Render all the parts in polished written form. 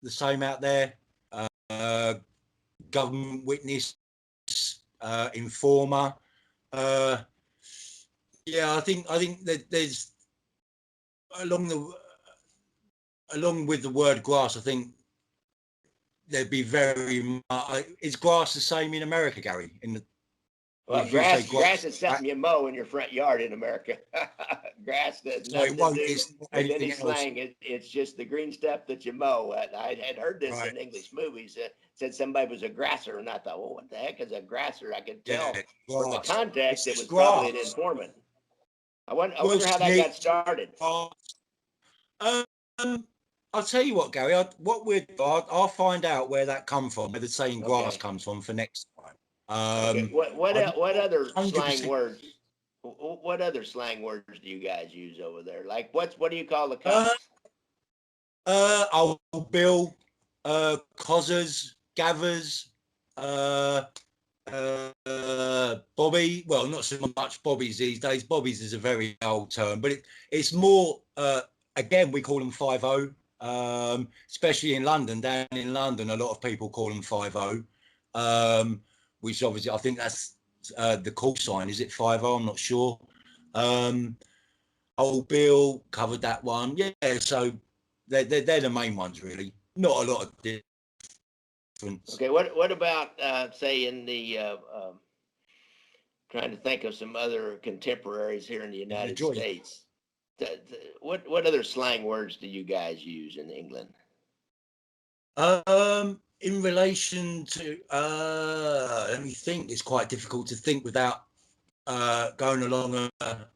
the same out there. Government witness, informer. Yeah, I think that there's along with the word grass. I think there'd be very much. Is grass the same in America, Gary? Well, grass is something you mow in your front yard in America. Grass does nothing to do with any slang. It's just the green stuff that you mow. I had heard this in English movies. Said somebody was a grasser, and I thought, well, what the heck is a grasser? I could tell from the context it was probably an informant. I wonder how that got started. I'll tell you what, Gary. I'll find out where that come from, where the saying grass comes from for next time. What other slang words? What other slang words do you guys use over there? Like what do you call the cops? Old Bill, cozzers, gathers, Bobby. Well, not so much Bobbies these days. Bobbies is a very old term, but it's more. Again, we call them 5-0, especially in London. Down in London, a lot of people call them 5-0. Which obviously I think that's the call sign. Is it 5-0? I'm not sure. Old Bill covered that one. Yeah, so they're the main ones really. Not a lot of difference. Okay, what about say in the trying to think of some other contemporaries here in the United States. What other slang words do you guys use in England? In relation to, let me think. It's quite difficult to think without going along a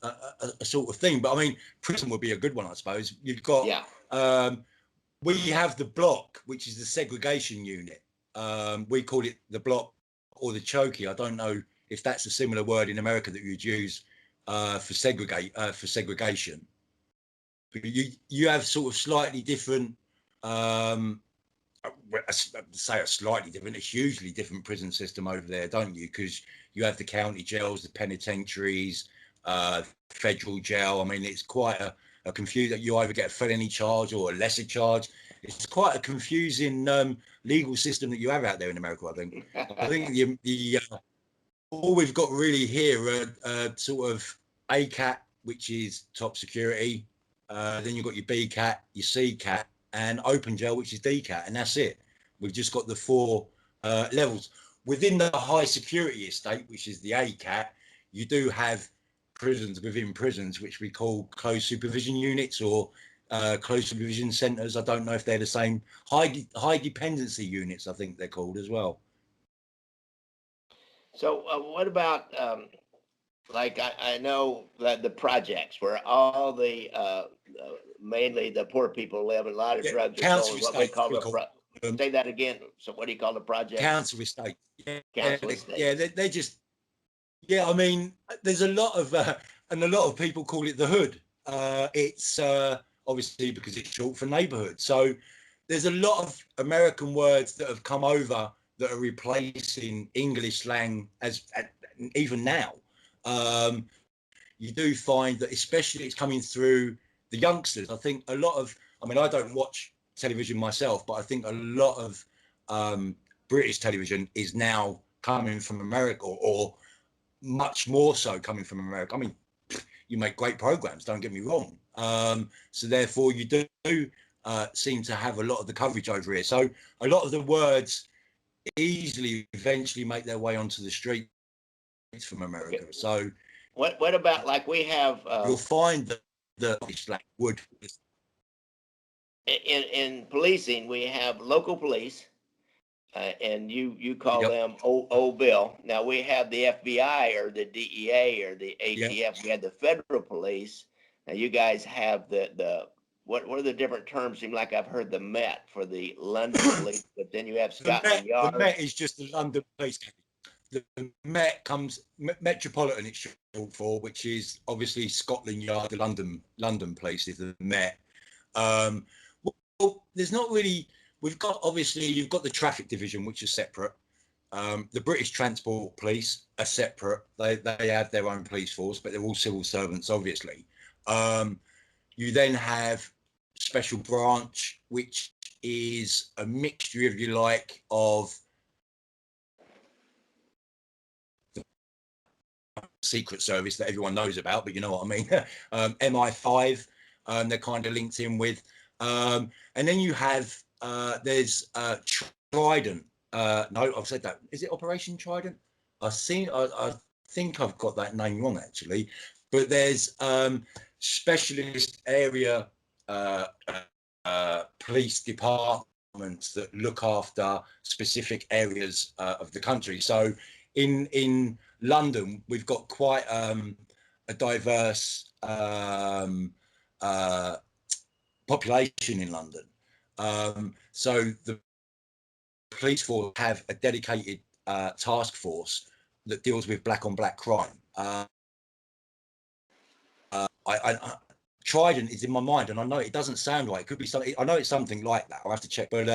sort of thing. But I mean, prison would be a good one, I suppose. You've got, we have the block, which is the segregation unit. We call it the block or the chokey. I don't know if that's a similar word in America that you'd use for segregation. But you have sort of slightly different. Say a slightly different, a hugely different prison system over there, don't you? Because you have the county jails, the penitentiaries, federal jail. I mean, it's quite a confusing. You either get a felony charge or a lesser charge. It's quite a confusing legal system that you have out there in America. I think. I think all we've got really here are sort of ACAT, which is top security. Then you've got your BCAT, your CCAT, and open jail, which is DCAT, and that's it. We've just got the 4 levels. Within the high security estate, which is the ACAT, you do have prisons within prisons, which we call closed supervision units or closed supervision centres. I don't know if they're the same. High dependency units, I think they're called as well. So what about, like I know that the projects where all the mainly the poor people live, and a lot of drugs are sold, what we call say that again. So what do you call the project? Council estate. Council estate. Yeah, they're just. Yeah, I mean, there's a lot of, and a lot of people call it the hood. It's obviously because it's short for neighbourhood. So there's a lot of American words that have come over that are replacing English slang as even now. You do find that, especially it's coming through the youngsters. I think a lot of, I mean, I don't watch television myself, but I think a lot of British television is now coming from America, or much more so coming from America. I mean, you make great programs, don't get me wrong. So therefore you do seem to have a lot of the coverage over here. So a lot of the words easily eventually make their way onto the streets from America. Okay. So what about, like, we have you'll find that the like wood in policing, we have local police, and you call them old Bill. Now we have the FBI or the DEA or the ATF. We have the federal police. Now you guys have the what are the different terms? Seem like I've heard the Met for the London police, but then you have Scotland Yard. The Met is just the London police. The Met comes Metropolitan, it's short for, which is obviously Scotland Yard. The London police is the Met. Well, there's not really. We've got, obviously, you've got the traffic division, which is separate. The British Transport Police are separate. They have their own police force, but they're all civil servants, obviously. You then have Special Branch, which is a mixture, if you like, of the Secret Service that everyone knows about, but you know what I mean. MI5, they're kind of linked in with, and then you have there's Trident. No, I've said that. Is it Operation Trident? I think I've got that name wrong actually, but there's specialist area police departments that look after specific areas of the country. So in London, we've got quite a diverse population in London. So the police force have a dedicated task force that deals with black on black crime. Trident is in my mind, and I know it doesn't sound right. It could be something. I know it's something like that. I'll have to check. But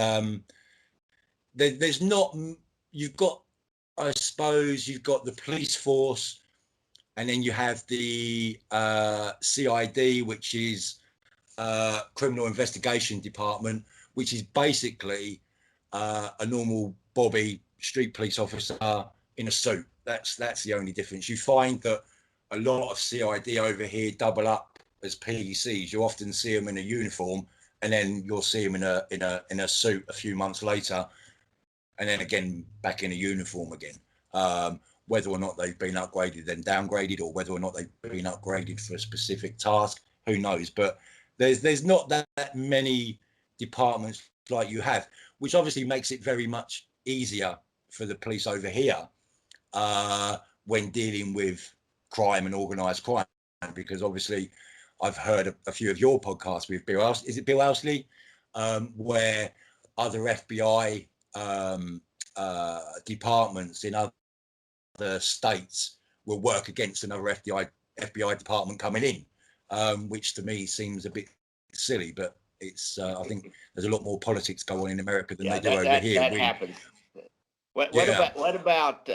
there's not. You've got, I suppose, you've got the police force, and then you have the CID, which is Criminal Investigation Department, which is basically a normal Bobby street police officer in a suit. That's the only difference. You find that a lot of CID over here double up as PECs. You often see them in a uniform, and then you'll see them in a suit a few months later, and then again back in a uniform again. Whether or not they've been upgraded then downgraded, or whether or not they've been upgraded for a specific task, who knows? But there's not that many departments like you have, which obviously makes it very much easier for the police over here when dealing with crime and organised crime, because obviously I've heard a few of your podcasts with Bill Owsley. Is it Bill Owsley? Where other FBI departments in other states will work against another FBI department coming in, which to me seems a bit silly, but it's I think there's a lot more politics going on in America than they do over here. That happens. What about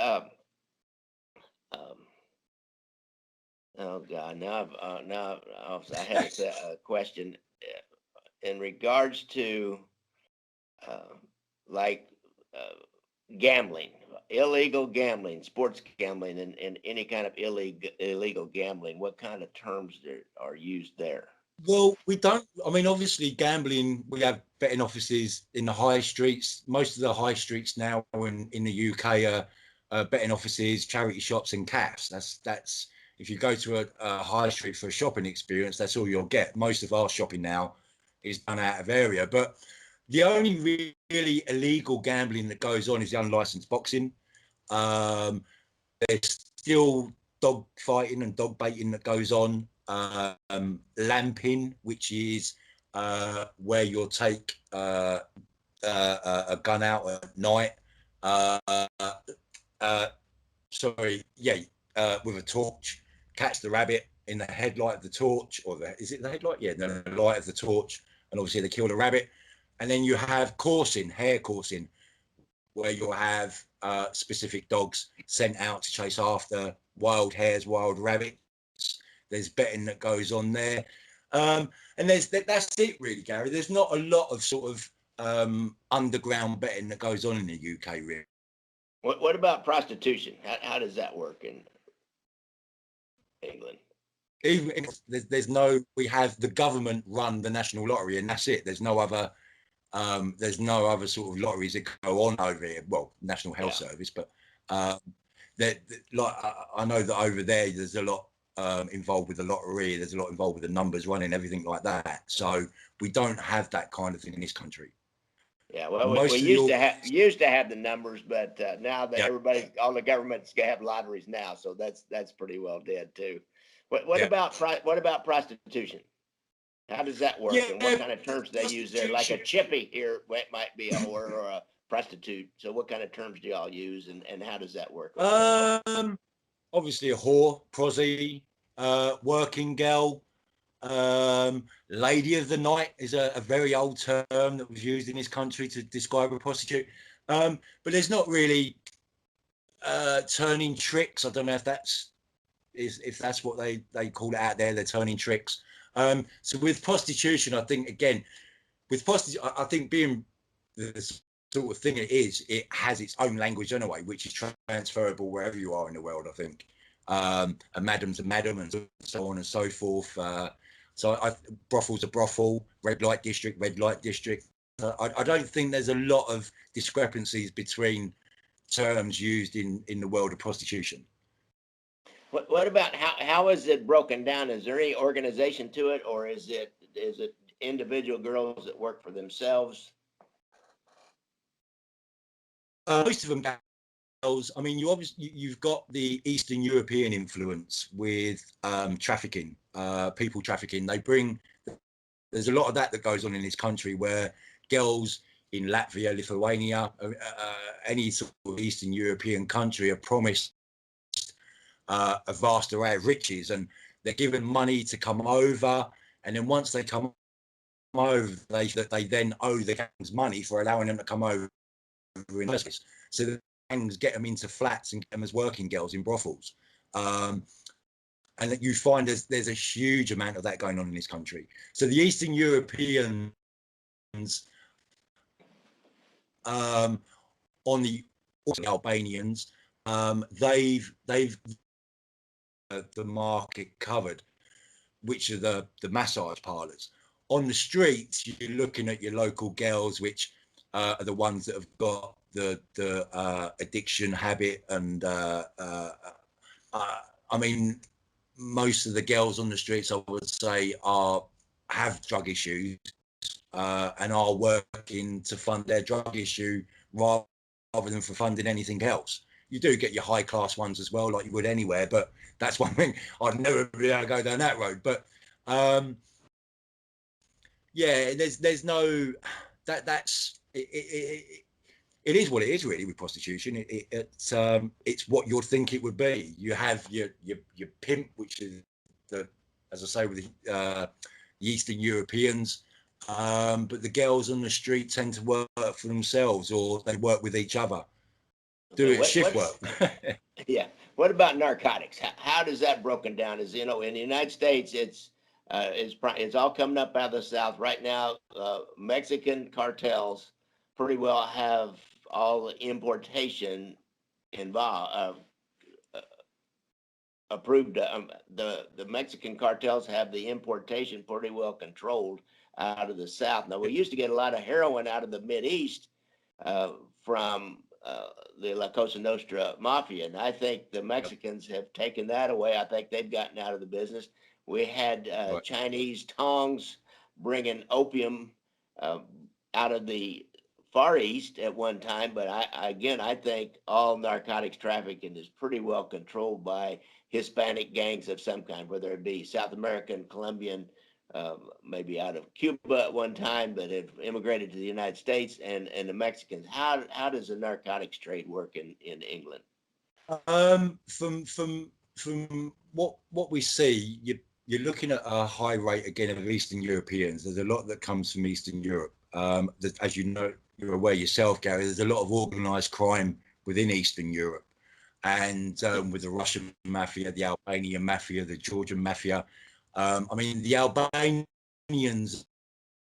oh God, now I have a question in regards to gambling, illegal gambling, sports gambling, and any kind of illegal gambling. What kind of terms are used there? Well, we don't. I mean, obviously, gambling. We have betting offices in the high streets. Most of the high streets now in the UK are betting offices, charity shops, and cafes. That's if you go to a high street for a shopping experience, that's all you'll get. Most of our shopping now is done out of area, but the only really illegal gambling that goes on is the unlicensed boxing. There's still dog fighting and dog baiting that goes on. Lamping, which is where you'll take a gun out at night. With a torch, catch the rabbit in the headlight of the torch, or is it the headlight? Yeah, the light of the torch, and obviously they kill the rabbit. And then you have coursing, hare coursing, where you'll have specific dogs sent out to chase after wild hares, wild rabbits. There's betting that goes on there, and that's it really, Gary. There's not a lot of sort of underground betting that goes on in the UK, really. What about prostitution? How does that work in England? Even there's no, we have the government run the national lottery, and that's it. There's no other sort of lotteries that go on over here. Well, National Health Service, but I know that over there's a lot involved with the lottery. There's a lot involved with the numbers running, everything like that. So we don't have that kind of thing in this country. Yeah, well, we used to have the numbers, but now that all the governments have lotteries now, so that's pretty well dead too. What about prostitution? How does that work, and what kind of terms do they use there? Like a chippy here might be a whore or a prostitute. So what kind of terms do y'all use, and how does that work? Obviously a whore, prosy, working girl, lady of the night is a very old term that was used in this country to describe a prostitute. But there's not really turning tricks. I don't know if that's what they call it out there. They're turning tricks. So with prostitution, I think again, I think being the sort of thing it has its own language anyway, which is transferable wherever you are in the world, I think. A madam's a madam, and so on and so forth. Brothel's a brothel, red light district, red light district. I don't think there's a lot of discrepancies between terms used in the world of prostitution. What about how is it broken down? Is there any organization to it, or is it individual girls that work for themselves? Most of them girls. I mean, you've got the Eastern European influence with trafficking, people trafficking. There's a lot of that goes on in this country where girls in Latvia, Lithuania, any sort of Eastern European country are promised a vast array of riches, and they're given money to come over, and then once they come over, they then owe the gangs money for allowing them to come over in the first place. So the gangs get them into flats and get them as working girls in brothels. And that you find there's a huge amount of that going on in this country. So the Eastern Europeans, on the Albanians, they've the market covered, which are the massage parlors. On the streets, you're looking at your local girls, which are the ones that have got the addiction habit, and I mean, most of the girls on the streets, I would say, have drug issues and are working to fund their drug issue rather than for funding anything else. You do get your high class ones as well, like you would anywhere, but that's one thing. I'd never be able to go down that road. But yeah, there's no that's it is what it is really with prostitution. It's what you'd think it would be. You have your pimp, which is as I say, with the Eastern Europeans, but the girls on the street tend to work for themselves, or they work with each other, doing shift work. Yeah. What about narcotics? How does that broken down? Is, in the United States, it's all coming up out of the South right now. Mexican cartels pretty well have all the importation involved, approved. The Mexican cartels have the importation pretty well controlled out of the South. Now, we used to get a lot of heroin out of the Mideast from the La Cosa Nostra mafia, and I think the Mexicans have taken that away. I think they've gotten out of the business. We had Chinese tongs bringing opium out of the Far East at one time, but I think all narcotics trafficking is pretty well controlled by Hispanic gangs of some kind, whether it be South American, Colombian, maybe out of Cuba at one time, but have immigrated to the United States, and the Mexicans. How does the narcotics trade work in England? From what we see, you're looking at a high rate again of Eastern Europeans. There's a lot that comes from Eastern Europe. As you know, you're aware yourself, Gary, there's a lot of organised crime within Eastern Europe, and with the Russian mafia, the Albanian mafia, the Georgian mafia. I mean, the Albanians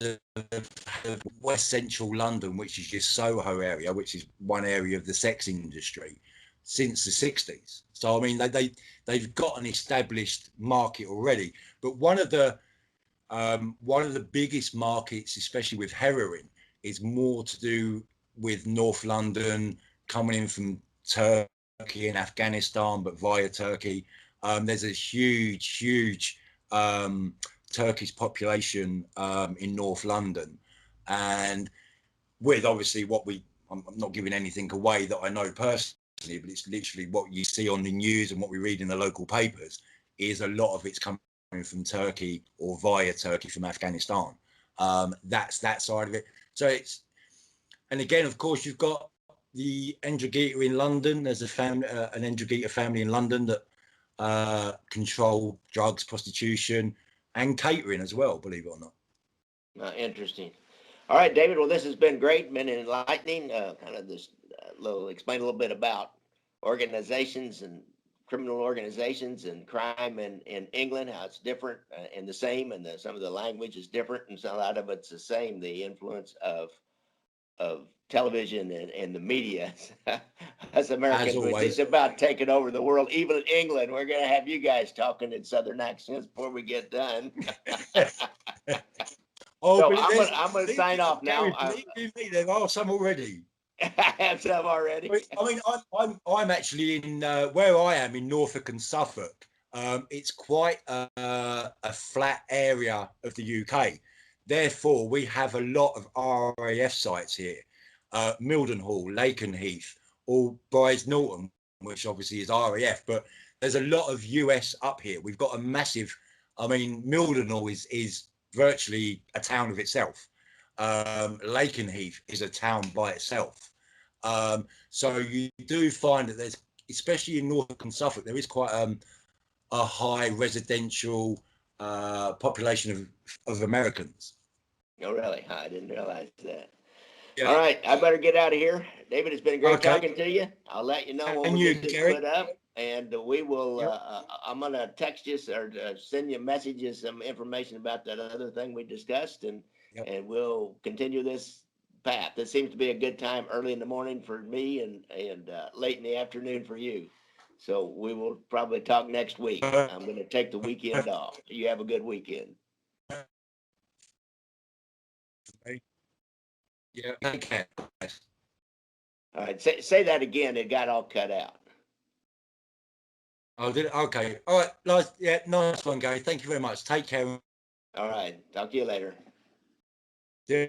of West Central London, which is your Soho area, which is one area of the sex industry, since the 60s. So I mean, they've got an established market already. But one of the biggest markets, especially with heroin, is more to do with North London, coming in from Turkey and Afghanistan, but via Turkey. There's a huge Turkish population in North London, and with obviously I'm not giving anything away that I know personally, but it's literally what you see on the news and what we read in the local papers is a lot of it's coming from Turkey or via Turkey from Afghanistan. That's that side of it. So and again, of course, you've got the Ndrangheta in London. There's an Ndrangheta family in London that control drugs, prostitution, and catering as well, believe it or not. Interesting. All right, David. Well, this has been great, been enlightening. Kind of this explain a little bit about organizations and criminal organizations and crime in England, how it's different and the same, and some of the language is different, and so a lot of it's the same. The influence of television and the media. Us Americans, we're always. just about taking over the world. Even in England, we're going to have you guys talking in Southern accents before we get done. So I'm going to sign off now. Believe me, there are some already. I have some already. I mean, I'm actually in where I am in Norfolk and Suffolk. It's quite a flat area of the UK. Therefore, we have a lot of RAF sites here. Mildenhall, Lakenheath, or Brize Norton, which obviously is RAF, but there's a lot of US up here. We've got a massive, I mean, Mildenhall is virtually a town of itself. Lakenheath is a town by itself. So you do find that there's, especially in Norfolk and Suffolk, there is quite a high residential population of Americans. Oh, really? I didn't realize that. Yeah. All right, I better get out of here. David, it's been great talking to you. I'll let you know when we get this put up, and we will. I'm gonna text you or send you messages, some information about that other thing we discussed, and we'll continue this path. This seems to be a good time early in the morning for me, and late in the afternoon for you. So we will probably talk next week. I'm going to take the weekend off. You have a good weekend. Yeah. Okay. All right. Say that again. It got all cut out. Oh, did it? Okay. All right. Nice. Yeah. Nice one, Gary. Thank you very much. Take care. All right. Talk to you later. Yeah.